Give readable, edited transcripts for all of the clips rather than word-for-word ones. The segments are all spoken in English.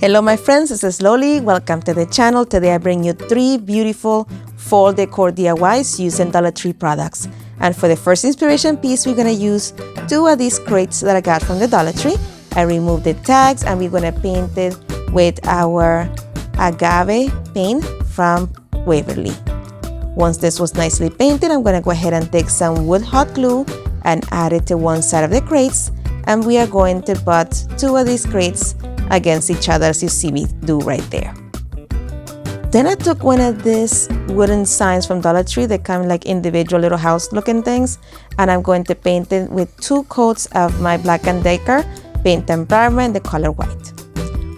Hello my friends, this is Loli. Welcome to the channel. Today I bring you 3 beautiful fall decor DIYs using Dollar Tree products. And for the first inspiration piece, we're going to use 2 of these crates that I got from the Dollar Tree. I removed the tags and we're going to paint it with our agave paint from Waverly. Once this was nicely painted, I'm going to go ahead and take some wood hot glue and add it to one side of the crates. And we are going to butt 2 of these crates against each other, as you see me do right there. Then I took one of these wooden signs from Dollar Tree. They come like individual little house looking things, and I'm going to paint it with 2 coats of my Black & Decker paint and primer in the color white.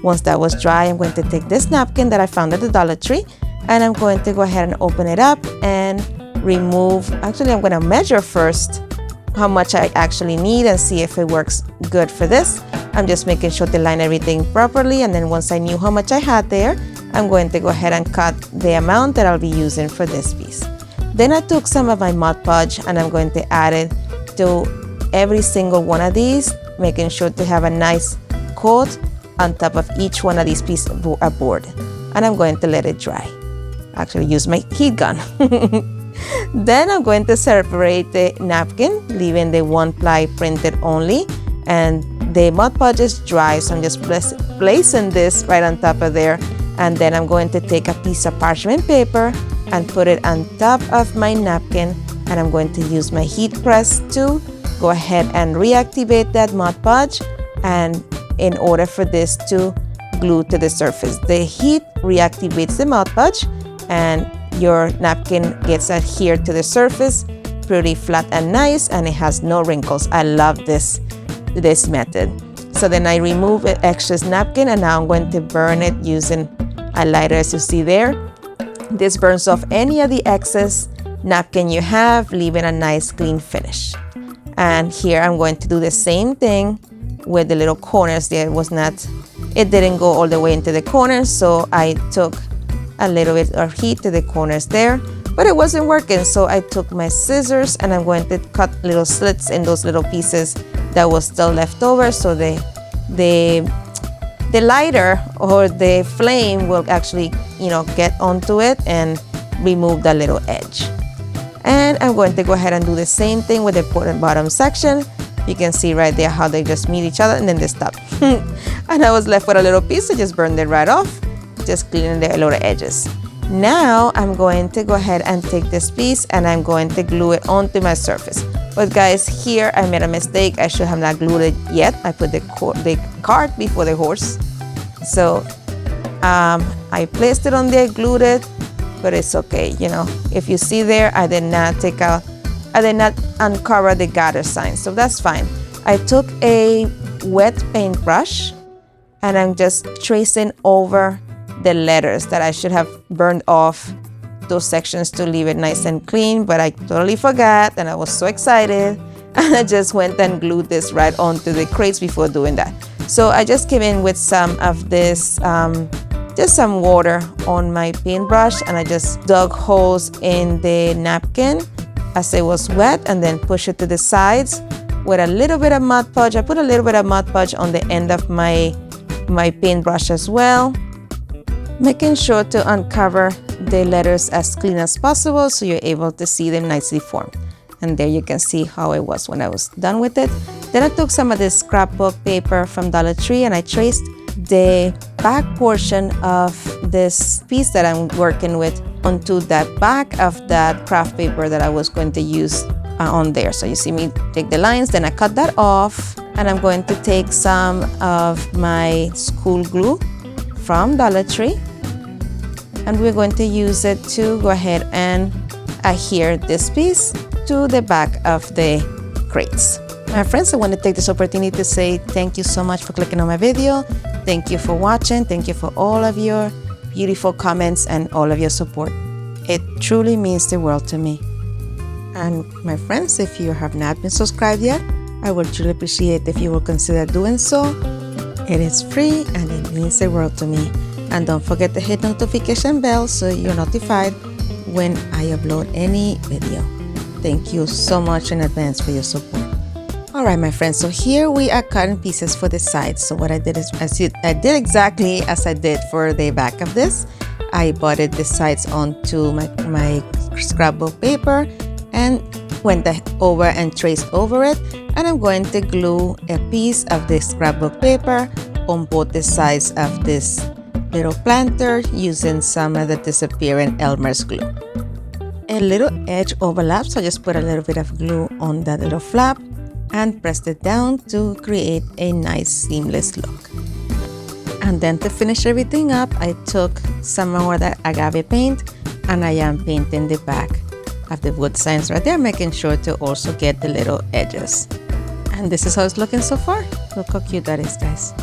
Once that was dry, I'm going to take this napkin that I found at the Dollar Tree, and I'm going to go ahead and open it up and remove. Actually, I'm going to measure first how much I actually need and see if it works good for this. I'm just making sure to line everything properly, and then once I knew how much I had there, I'm going to go ahead and cut the amount that I'll be using for this piece. Then I took some of my Mod Podge and I'm going to add it to every single one of these, making sure to have a nice coat on top of each one of these pieces of board. And I'm going to let it dry. Actually use my heat gun. Then I'm going to separate the napkin, leaving the 1-ply printed only, and the Mod Podge is dry, so I'm just placing this right on top of there. And then I'm going to take a piece of parchment paper and put it on top of my napkin, and I'm going to use my heat press to go ahead and reactivate that Mod Podge, and in order for this to glue to the surface. The heat reactivates the Mod Podge and your napkin gets adhered to the surface pretty flat and nice, and it has no wrinkles. I love this method. So then I remove the excess napkin, and now I'm going to burn it using a lighter, as you see there. This burns off any of the excess napkin you have, leaving a nice clean finish. And here I'm going to do the same thing with the little corners. It didn't go all the way into the corners, so I took a little bit of heat to the corners there, but it wasn't working, so I took my scissors and I'm going to cut little slits in those little pieces that was still left over, so the lighter or the flame will actually, get onto it and remove the little edge. And I'm going to go ahead and do the same thing with the bottom section. You can see right there how they just meet each other and then they stop. And I was left with a little piece, so just burned it right off, just cleaning the little edges. Now I'm going to go ahead and take this piece and I'm going to glue it onto my surface. But guys, here I made a mistake. I should have not glued it yet. I put the cart before the horse. So I placed it on there, glued it, but it's okay. If you see there, I did not uncover the gather sign, so that's fine. I took a wet paintbrush and I'm just tracing over the letters that I should have burned off those sections to leave it nice and clean, but I totally forgot and I was so excited, and I just went and glued this right onto the crates before doing that. So I just came in with some of this, just some water on my paintbrush, and I just dug holes in the napkin as it was wet, and then push it to the sides with a little bit of Mod Podge. I put a little bit of Mod Podge on the end of my paintbrush as well, making sure to uncover the letters as clean as possible so you're able to see them nicely formed. And there you can see how it was when I was done with it. Then I took some of this scrapbook paper from Dollar Tree and I traced the back portion of this piece that I'm working with onto that back of that craft paper that I was going to use on there. So you see me take the lines, then I cut that off, and I'm going to take some of my school glue from Dollar Tree, and we're going to use it to go ahead and adhere this piece to the back of the crates. My friends, I want to take this opportunity to say thank you so much for clicking on my video. Thank you for watching. Thank you for all of your beautiful comments and all of your support. It truly means the world to me. And my friends, if you have not been subscribed yet, I would truly appreciate if you will consider doing so. It is free and it means the world to me. And don't forget to hit the notification bell so you're notified when I upload any video. Thank you so much in advance for your support. All right, my friends, so here we are cutting pieces for the sides. So what I did is I did exactly as I did for the back of this. I butted the sides onto my scrapbook paper and went over and traced over it. And I'm going to glue a piece of the scrapbook paper on both the sides of this little planter using some of the disappearing Elmer's glue. A little edge overlap, so I just put a little bit of glue on that little flap and pressed it down to create a nice seamless look. And then to finish everything up, I took some more of that agave paint and I am painting the back of the wood signs right there, making sure to also get the little edges. And this is how it's looking so far. Look how cute that is, guys.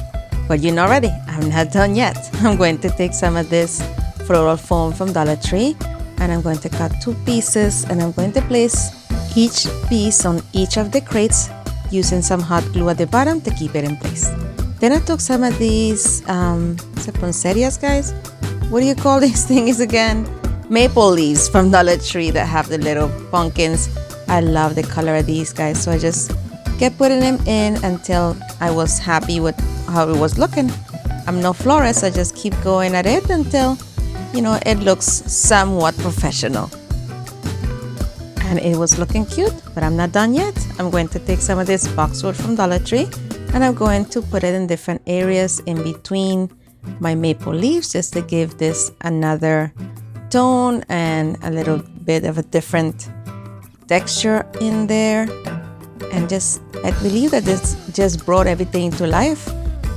But you know already, I'm not done yet. I'm going to take some of this floral foam from Dollar Tree and I'm going to cut 2 pieces and I'm going to place each piece on each of the crates using some hot glue at the bottom to keep it in place. Then I took some of these poinsettias, guys. What do you call these things again? Maple leaves from Dollar Tree that have the little pumpkins. I love the color of these, guys. So I just kept putting them in until I was happy with how it was looking. I'm no florist, I just keep going at it until, you know, it looks somewhat professional. And it was looking cute, but I'm not done yet. I'm going to take some of this boxwood from Dollar Tree and I'm going to put it in different areas in between my maple leaves just to give this another tone and a little bit of a different texture in there. And just, I believe that this just brought everything to life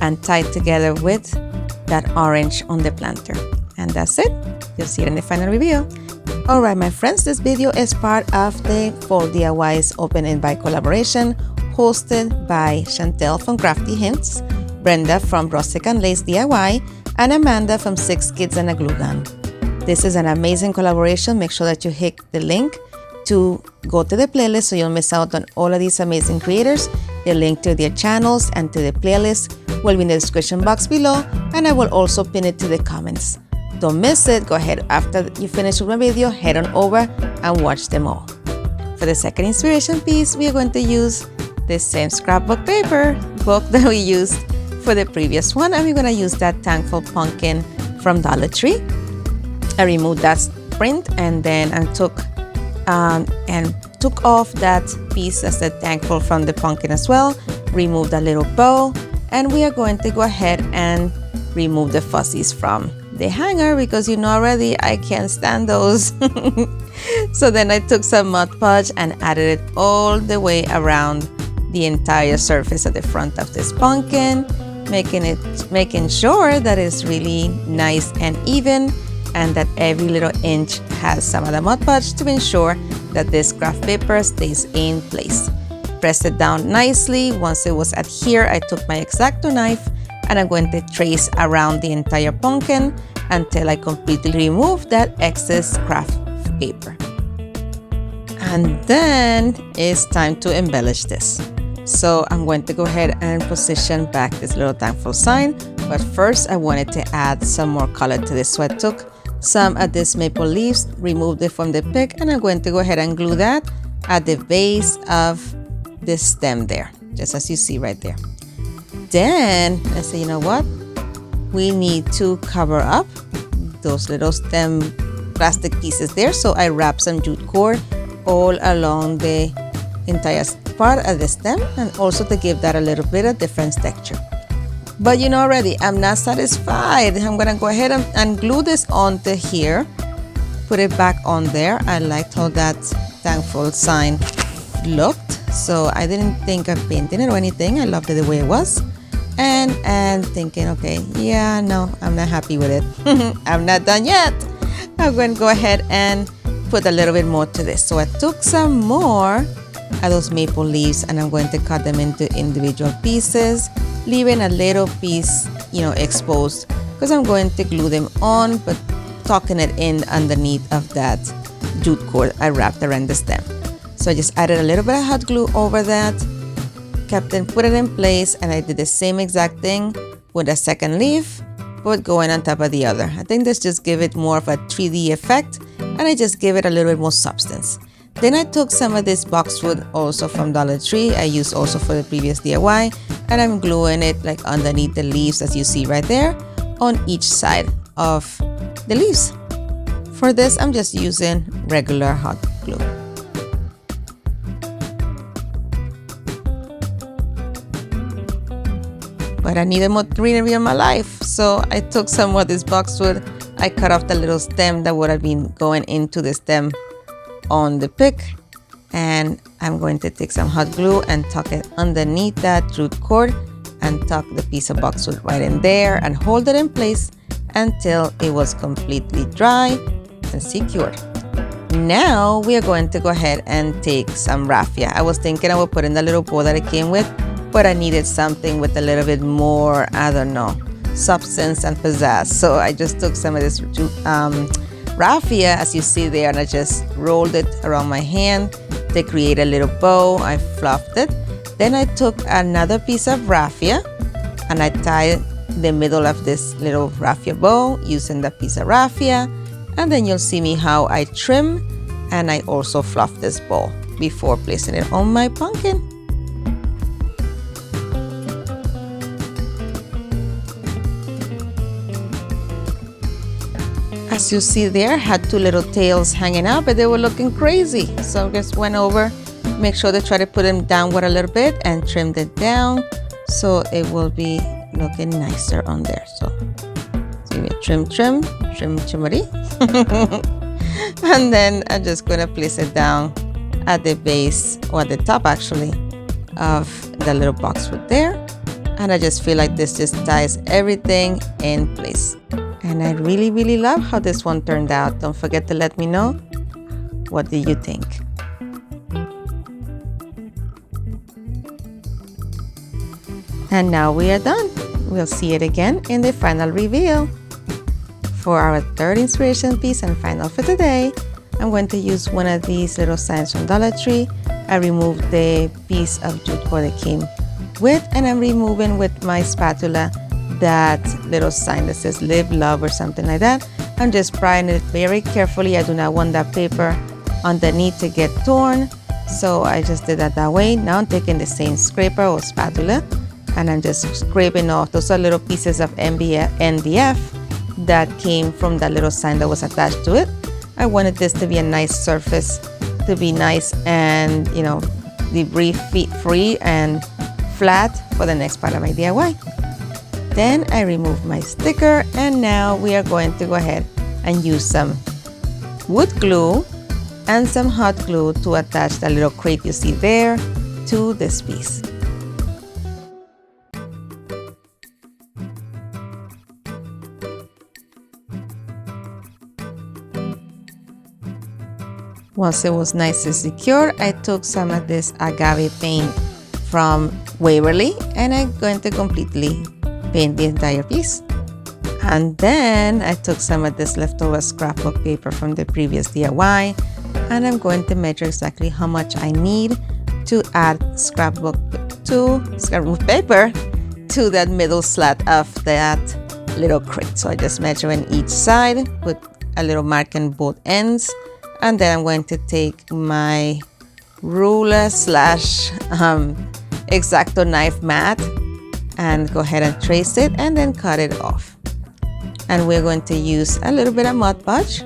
and tied together with that orange on the planter. And that's it. You'll see it in the final review. Alright, my friends, this video is part of the Fall DIYs Open Invite collaboration hosted by Shantell from Crafty Hints, Brenda from Rustic Lace DIY, and Amanda from 6 Kids and a Glue Gun. This is an amazing collaboration. Make sure that you hit the link to go to the playlist so you'll miss out on all of these amazing creators. The link to their channels and to the playlist will be in the description box below, and I will also pin it to the comments. Don't miss it. Go ahead after you finish with my video, head on over and watch them all. For the second inspiration piece, we are going to use the same scrapbook paper book that we used for the previous one, and we're going to use that Thankful Pumpkin from Dollar Tree. I removed that print and then I took off that piece that's the Thankful from the pumpkin as well, removed a little bow, and we are going to go ahead and remove the fuzzies from the hanger because you know already I can't stand those. So then I took some Mod Podge and added it all the way around the entire surface at the front of this pumpkin, making sure that it's really nice and even and that every little inch has some of the Mod Podge to ensure that this craft paper stays in place. Press it down nicely. Once it was adhered, I took my X-Acto knife and I'm going to trace around the entire pumpkin until I completely remove that excess craft paper. And then it's time to embellish this. So I'm going to go ahead and position back this little thankful sign, but first I wanted to add some more color to this. So I took some of this maple leaves, removed it from the pick, and I'm going to go ahead and glue that at the base of this stem there, just as you see right there. Then I say, you know what? We need to cover up those little stem plastic pieces there. So I wrap some jute cord all along the entire part of the stem and also to give that a little bit of different texture. But you know already, I'm not satisfied. I'm gonna go ahead and glue this onto here, put it back on there. I liked how that thankful sign looked, so I didn't think of painting it or anything. I loved it the way it was. And thinking, okay, yeah, no, I'm not happy with it. I'm not done yet. I'm going to go ahead and put a little bit more to this. So I took some more of those maple leaves and I'm going to cut them into individual pieces, leaving a little piece, exposed because I'm going to glue them on, but tucking it in underneath of that jute cord I wrapped around the stem. So I just added a little bit of hot glue over that, put it in place, and I did the same exact thing with a second leaf, but going on top of the other. I think this just give it more of a 3D effect, and I just give it a little bit more substance. Then I took some of this boxwood also from Dollar Tree. I used also for the previous DIY, and I'm gluing it like underneath the leaves, as you see right there, on each side of the leaves. For this, I'm just using regular hot glue. But I needed more greenery in my life, so I took some of this boxwood. I cut off the little stem that would have been going into the stem on the pick, and I'm going to take some hot glue and tuck it underneath that root cord and tuck the piece of boxwood right in there and hold it in place until it was completely dry and secured. Now we are going to go ahead and take some raffia. I was thinking I would put in the little bowl that it came with, but I needed something with a little bit more, I don't know, substance and pizzazz. So I just took some of this raffia, as you see there, and I just rolled it around my hand to create a little bow. I fluffed it. Then I took another piece of raffia and I tied the middle of this little raffia bow using that piece of raffia. And then you'll see me how I trim and I also fluff this bow before placing it on my pumpkin. As you see there, I had two little tails hanging out, but they were looking crazy. So I just went over, make sure to try to put them downward a little bit and trimmed it down so it will be looking nicer on there. So give me a trimmery. And then I'm just going to place it down at the base, or at the top actually, of the little boxwood there. And I just feel like this just ties everything in place. And I really love how this one turned out. Don't forget to let me know, what do you think? And now we are done. We'll see it again in the final reveal. For our third inspiration piece and final for today, I'm going to use one of these little signs from Dollar Tree. I removed the piece of jute cord that came with, and I'm removing with my spatula that little sign that says live, love, or something like that. I'm just prying it very carefully. I do not want that paper underneath to get torn, so I just did that way. Now I'm taking the same scraper or spatula and I'm just scraping off. Those are little pieces of NDF that came from that little sign that was attached to it. I wanted this to be a nice surface, to be nice and, you know, debris free and flat for the next part of my DIY. Then I remove my sticker, and now we are going to go ahead and use some wood glue and some hot glue to attach the little crate you see there to this piece. Once it was nice and secure, I took some of this agave paint from Waverly and I'm going to completely paint the entire piece. And then I took some of this leftover scrapbook paper from the previous DIY and I'm going to measure exactly how much I need to add scrapbook paper to that middle slat of that little crate. So I just measure in each side, put a little mark in both ends, and then I'm going to take my ruler slash X-Acto knife mat and go ahead and trace it and then cut it off. And we're going to use a little bit of Mod Podge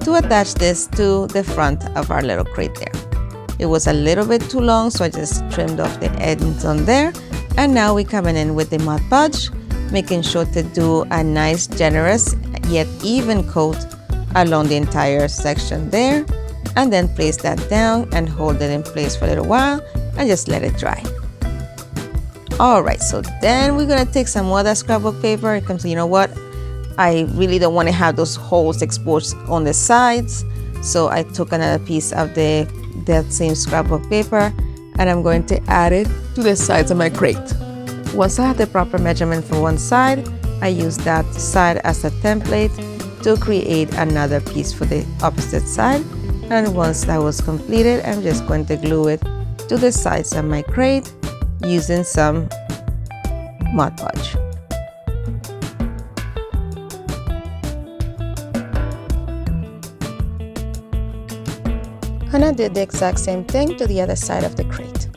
to attach this to the front of our little crate there. It was a little bit too long, so I just trimmed off the ends on there. And now we're coming in with the Mod Podge, making sure to do a nice, generous, yet even coat along the entire section there. And then place that down and hold it in place for a little while and just let it dry. Alright, so then we're going to take some more of that scrapbook paper. It comes, you know what? I really don't want to have those holes exposed on the sides. So I took another piece of that same scrapbook paper and I'm going to add it to the sides of my crate. Once I have the proper measurement for one side, I use that side as a template to create another piece for the opposite side. And once that was completed, I'm just going to glue it to the sides of my crate using some Mod Podge. And I did the exact same thing to the other side of the crate.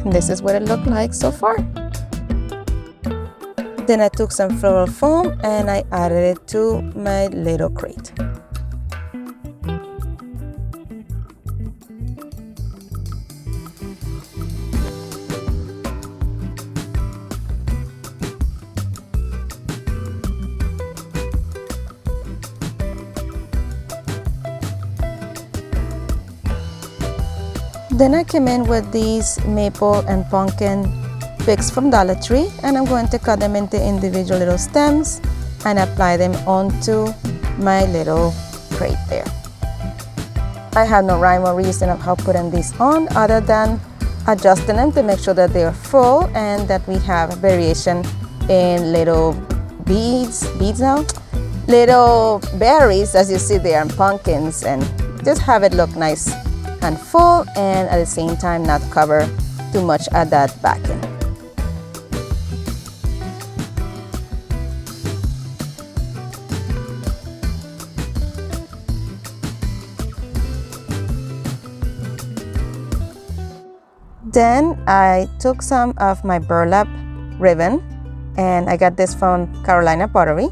And this is what it looked like so far. Then I took some floral foam and I added it to my little crate. Then I came in with these maple and pumpkin picks from Dollar Tree, and I'm going to cut them into individual little stems and apply them onto my little crate there. I have no rhyme or reason of how putting these on other than adjusting them to make sure that they are full and that we have variation in little little berries, as you see there, and pumpkins, and just have it look nice and full, and at the same time not cover too much at that back end. Then I took some of my burlap ribbon, and I got this from Carolina Pottery,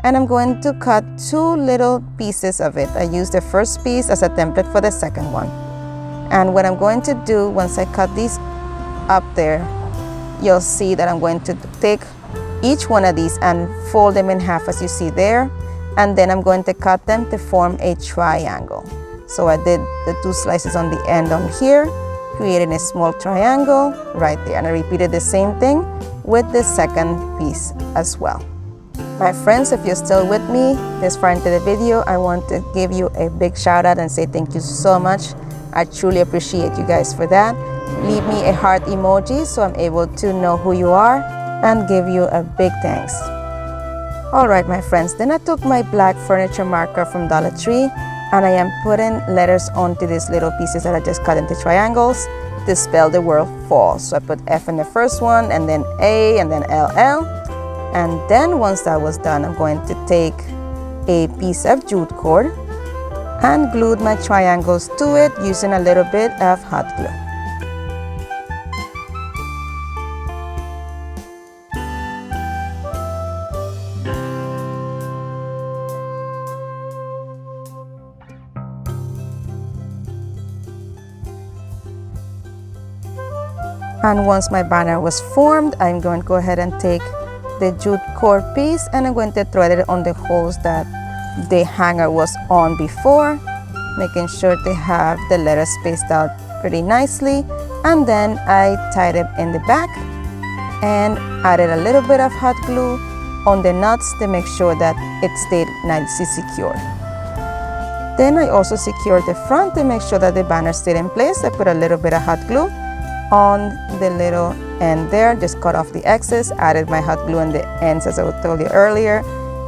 and I'm going to cut 2 little pieces of it. I used the first piece as a template for the second one. And what I'm going to do once I cut these up there, you'll see that I'm going to take each one of these and fold them in half as you see there, and then I'm going to cut them to form a triangle. So I did the 2 slices on the end on here, creating a small triangle right there, and I repeated the same thing with the second piece as well. My friends, if you're still with me this far into the video, I want to give you a big shout out and say thank you so much. I truly appreciate you guys for that. Leave me a heart emoji so I'm able to know who you are and give you a big thanks. Alright my friends, then I took my black furniture marker from Dollar Tree and I am putting letters onto these little pieces that I just cut into triangles to spell the word fall. So I put F in the first one, and then A, and then LL. And then once that was done, I'm going to take a piece of jute cord and glued my triangles to it using a little bit of hot glue. And once my banner was formed, I'm going to go ahead and take the jute cord piece and I'm going to thread it on the holes that the hanger was on before, making sure to have the letters spaced out pretty nicely. And then I tied it in the back and added a little bit of hot glue on the nuts to make sure that it stayed nicely secured. Then I also secured the front to make sure that the banner stayed in place. I put a little bit of hot glue on the little end there, just cut off the excess, added my hot glue on the ends as I told you earlier.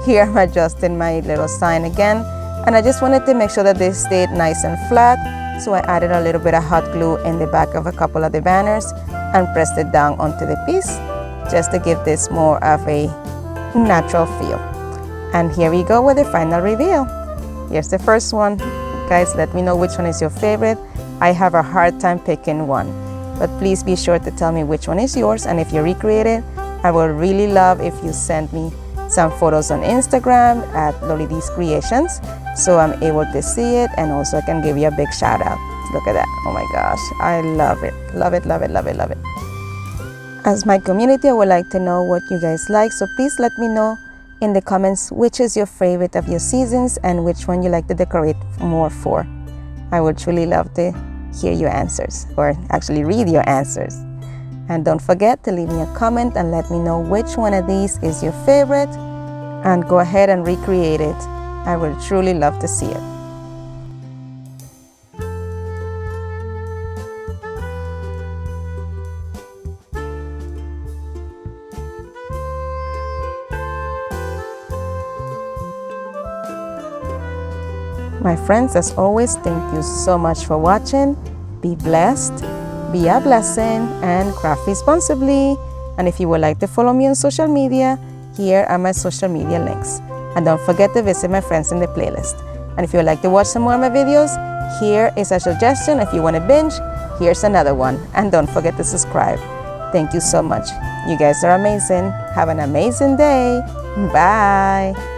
Here I'm adjusting my little sign again, and I just wanted to make sure that they stayed nice and flat, so I added a little bit of hot glue in the back of a couple of the banners and pressed it down onto the piece just to give this more of a natural feel. And here we go with the final reveal. Here's the first one. Guys, let me know which one is your favorite. I have a hard time picking one, but please be sure to tell me which one is yours, and if you recreate it, I would really love if you send me some photos on Instagram at LADYBUG Creations so I'm able to see it, and also I can give you a big shout out. Look at that. Oh my gosh, I love it. Love it, love it, love it, love it. As my community, I would like to know what you guys like, so please let me know in the comments which is your favorite of your seasons and which one you like to decorate more for. I would truly love to hear your answers, or actually read your answers. And don't forget to leave me a comment and let me know which one of these is your favorite, and go ahead and recreate it. I would truly love to see it. My friends, as always, thank you so much for watching. Be blessed, be a blessing, and craft responsibly. And if you would like to follow me on social media, here are my social media links. And don't forget to visit my friends in the playlist. And if you would like to watch some more of my videos, here is a suggestion. If you want to binge, here's another one. And don't forget to subscribe. Thank you so much. You guys are amazing. Have an amazing day. Bye.